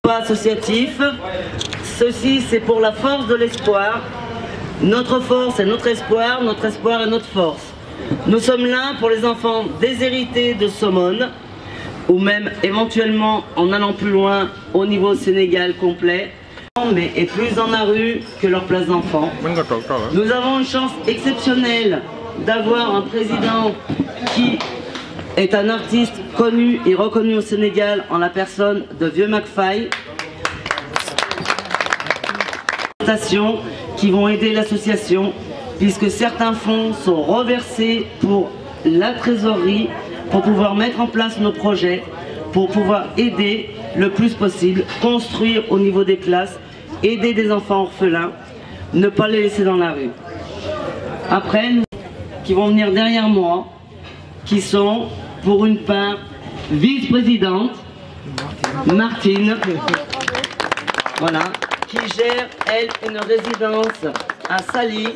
Associatif, ceci c'est pour la force de l'espoir. Notre force est notre espoir est notre force. Nous sommes là pour les enfants déshérités de Somone, ou même éventuellement en allant plus loin au niveau Sénégal complet, mais et plus dans la rue que leur place d'enfant. Nous avons une chance exceptionnelle d'avoir un président qui est un artiste connu et reconnu au Sénégal en la personne de Vieux McFly, qui vont aider l'association puisque certains fonds sont reversés pour la trésorerie pour pouvoir mettre en place nos projets, pour pouvoir aider le plus possible, construire au niveau des classes, aider des enfants orphelins, ne pas les laisser dans la rue. Après, nous qui vont venir derrière moi, qui sont pour une part vice-présidente, Martine, voilà, qui gère, elle, une résidence à Sali,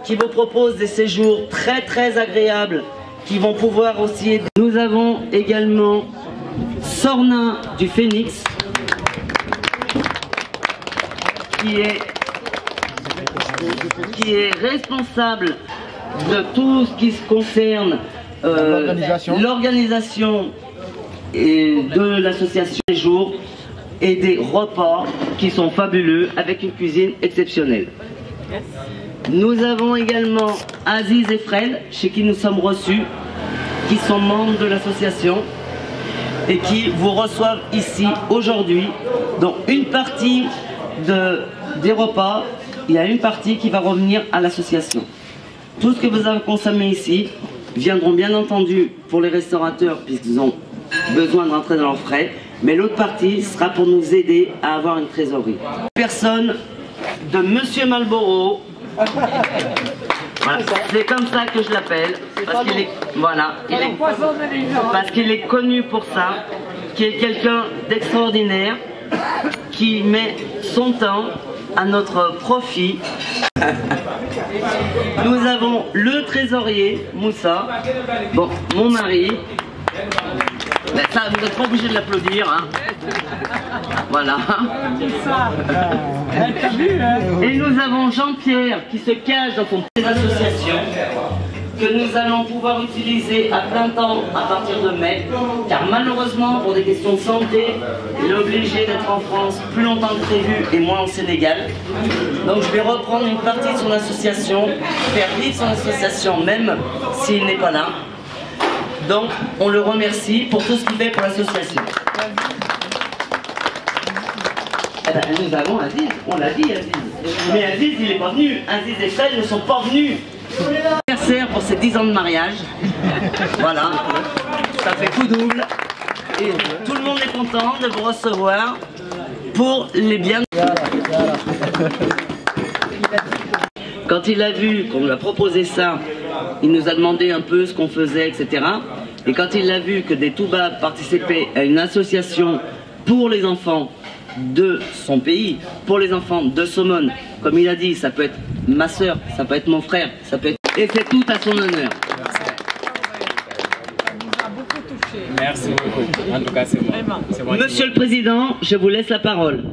qui vous propose des séjours très agréables, qui vont pouvoir aussi aider. Nous avons également Sorna du Phénix, qui est responsable de tout ce qui se concerne l'organisation de l'association des jours et des repas qui sont fabuleux avec une cuisine exceptionnelle. Nous avons également Aziz et Fred, chez qui nous sommes reçus, qui sont membres de l'association et qui vous reçoivent ici aujourd'hui. Donc une partie des repas, il y a une partie qui va revenir à l'association. Tout ce que vous avez consommé ici viendront bien entendu pour les restaurateurs puisqu'ils ont besoin de rentrer dans leurs frais, mais l'autre partie sera pour nous aider à avoir une trésorerie. Personne de Monsieur Malboro, voilà, c'est comme ça que je l'appelle, parce qu'il est, voilà, parce qu'il est connu pour ça, qui est quelqu'un d'extraordinaire, qui met son temps à notre profit. Nous avons le trésorier, Moussa, bon, mon mari. Mais ça, vous n'êtes pas obligé de l'applaudir, hein. Voilà. Et nous avons Jean-Pierre qui se cache dans son association que nous allons pouvoir utiliser à plein temps à partir de mai, car malheureusement, pour des questions de santé, il est obligé d'être en France plus longtemps que prévu et moins au Sénégal. Donc je vais reprendre une partie de son association, faire vivre son association même s'il n'est pas là. Donc on le remercie pour tout ce qu'il fait pour l'association. Eh ben, nous avons Aziz, on l'a dit Aziz. Mais Aziz il n'est pas venu, Aziz et Fred ne sont pas venus. Anniversaire pour ses 10 ans de mariage. Voilà, ça fait coup double. Et tout le monde est content de vous recevoir pour les biens. Quand il a vu qu'on lui a proposé ça, il nous a demandé un peu ce qu'on faisait, etc. Et quand il a vu que des Toubabs participaient à une association pour les enfants de son pays, pour les enfants de Somone, comme il a dit, ça peut être ma soeur, ça peut être mon frère, ça peut être... Et c'est tout à son honneur. Merci beaucoup. En tout cas, c'est moi. Monsieur le Président, je vous laisse la parole.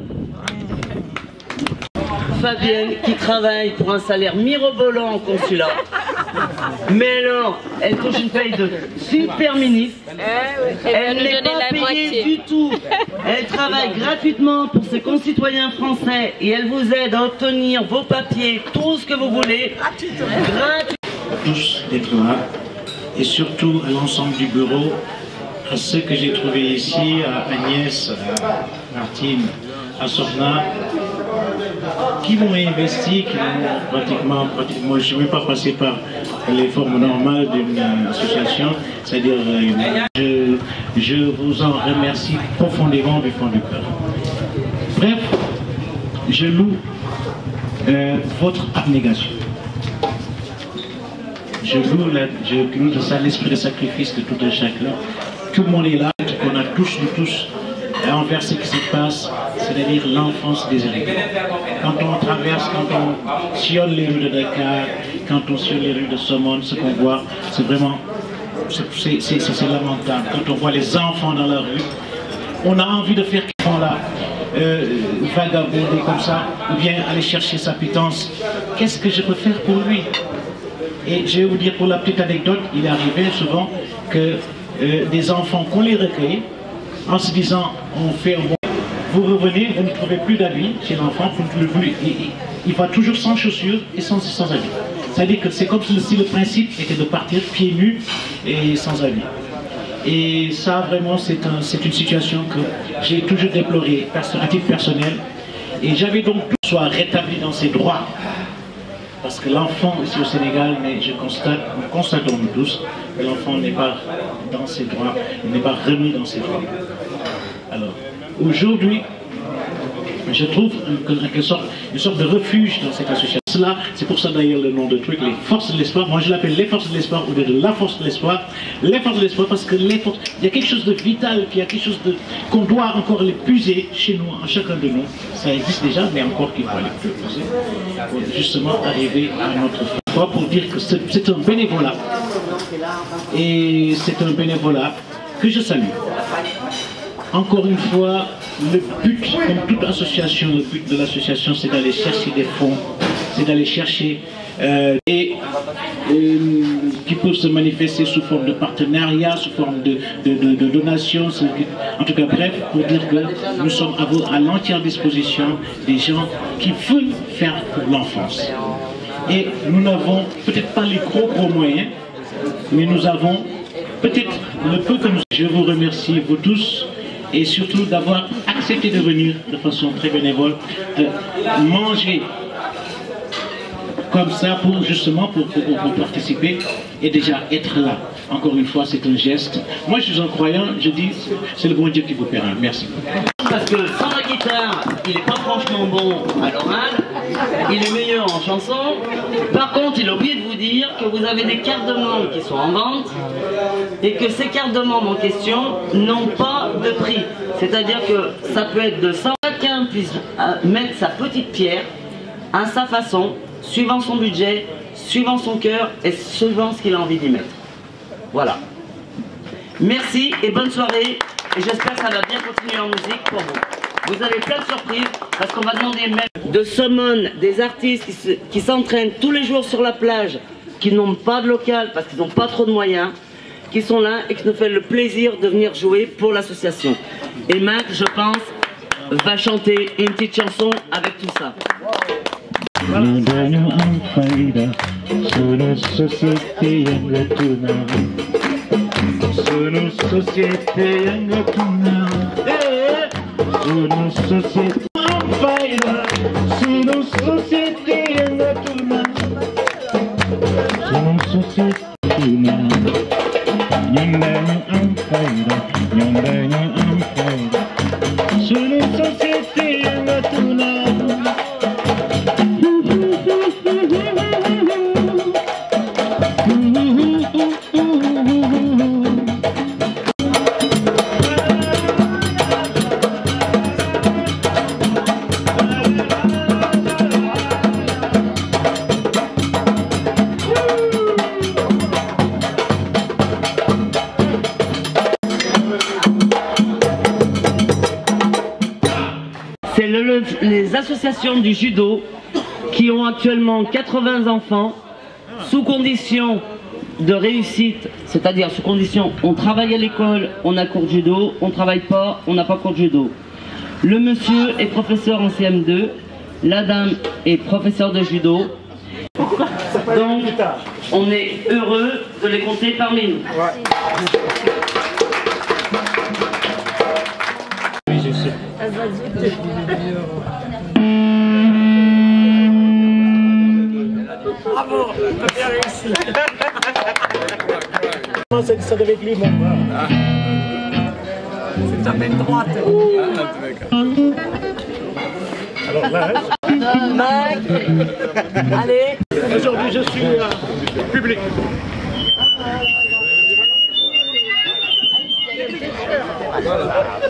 Fabienne qui travaille pour un salaire mirobolant en consulat. Mais alors, elle touche une paye de super ministre. Elle n'est pas payée du tout. Elle travaille gratuitement pour ses concitoyens français et elle vous aide à obtenir vos papiers, tout ce que vous voulez. Gratuit. Tous d'être là et surtout à l'ensemble du bureau, à ceux que j'ai trouvés ici, à Agnès, à Martine, à Sorna, qui m'ont investi, qui m'ont pratiquement, je ne vais pas passer par les formes normales d'une association, c'est-à-dire je vous en remercie profondément du fond du cœur. Bref, je loue votre abnégation. Je loue de ça l'esprit de sacrifice de tout un chacun. Tout le monde est là, on a tous, nous tous, envers ce qui se passe, c'est-à-dire l'enfance déshéritée. Quand on traverse, quand on sillonne les rues de Dakar, quand on sillonne les rues de Somone, ce qu'on voit, c'est vraiment, c'est lamentable. Quand on voit les enfants dans la rue, on a envie de faire qu'ils font là, vagabonder comme ça, ou bien aller chercher sa pitance. Qu'est-ce que je peux faire pour lui? Et je vais vous dire, pour la petite anecdote, il est arrivé souvent que des enfants qu'on les recueille, en se disant, on fait un bon... Vous revenez, vous ne trouvez plus d'habits chez l'enfant, il va toujours sans chaussures et sans habits. C'est-à-dire que c'est comme si le principe était de partir pieds nus et sans habits. Et ça, vraiment, c'est une situation que j'ai toujours déplorée à titre personnel. Et j'avais donc tout soit rétabli dans ses droits. Parce que l'enfant, ici au Sénégal, mais nous constatons tous que l'enfant n'est pas dans ses droits, il n'est pas remis dans ses droits. Alors, aujourd'hui, je trouve une sorte de refuge dans cette association. Cela, c'est pour ça d'ailleurs le nom de truc, les forces de l'espoir. Moi je l'appelle les forces de l'espoir ou de la force de l'espoir. Les forces de l'espoir parce que il y a quelque chose de vital, il y a quelque chose qu'on doit encore les puiser chez nous, en chacun de nous. Ça existe déjà, mais encore qu'il faut aller plus puiser pour justement arriver à notre foi, pour dire que c'est un bénévolat. Et c'est un bénévolat que je salue. Encore une fois, le but, comme toute association, le but de l'association, c'est d'aller chercher des fonds, c'est d'aller chercher qui peuvent se manifester sous forme de partenariat, sous forme de donation, en tout cas bref, pour dire que nous sommes à l'entière disposition des gens qui veulent faire pour l'enfance. Et nous n'avons peut-être pas les gros moyens, mais nous avons peut-être le peu que nous... Je vous remercie, vous tous, et surtout d'avoir accepté de venir de façon très bénévole, de manger comme ça pour justement pour participer et déjà être là. Encore une fois, c'est un geste. Moi, je suis un croyant, je dis, c'est le bon Dieu qui vous paiera. Merci. Parce que sans la guitare, il n'est pas franchement bon à l'oral, il est meilleur en chanson. Par contre, il a oublié de vous dire que vous avez des cartes de membres qui sont en vente et que ces cartes de membres en question n'ont pas de prix. C'est-à-dire que ça peut être de 100, chacun puisse mettre sa petite pierre à sa façon, suivant son budget, suivant son cœur et suivant ce qu'il a envie d'y mettre. Voilà. Merci et bonne soirée. Et j'espère que ça va bien continuer en musique pour vous. Vous avez plein de surprises parce qu'on va demander même de Somone des artistes qui s'entraînent tous les jours sur la plage, qui n'ont pas de local parce qu'ils n'ont pas trop de moyens, qui sont là et qui nous fait le plaisir de venir jouer pour l'association. Et Mac, je pense, va chanter une petite chanson avec tout ça. Sunu société yang tuna, sunu société en faïda, sunu société yang tuna, sunu société tuna, nyandanya en faïda, nyandanya en faïda, sunu société yang tuna. C'est les associations du judo qui ont actuellement 80 enfants sous condition de réussite, c'est-à-dire sous condition on travaille à l'école, on a cours de judo, on ne travaille pas, on n'a pas cours de judo. Le monsieur est professeur en CM2, la dame est professeure de judo. Donc on est heureux de les compter parmi nous. Bravo, t'as bien réussi. Ça devait être lui, mon bras. C'est ta main droite. Alors là, Mac, allez. aujourd'hui je suis public. Voilà.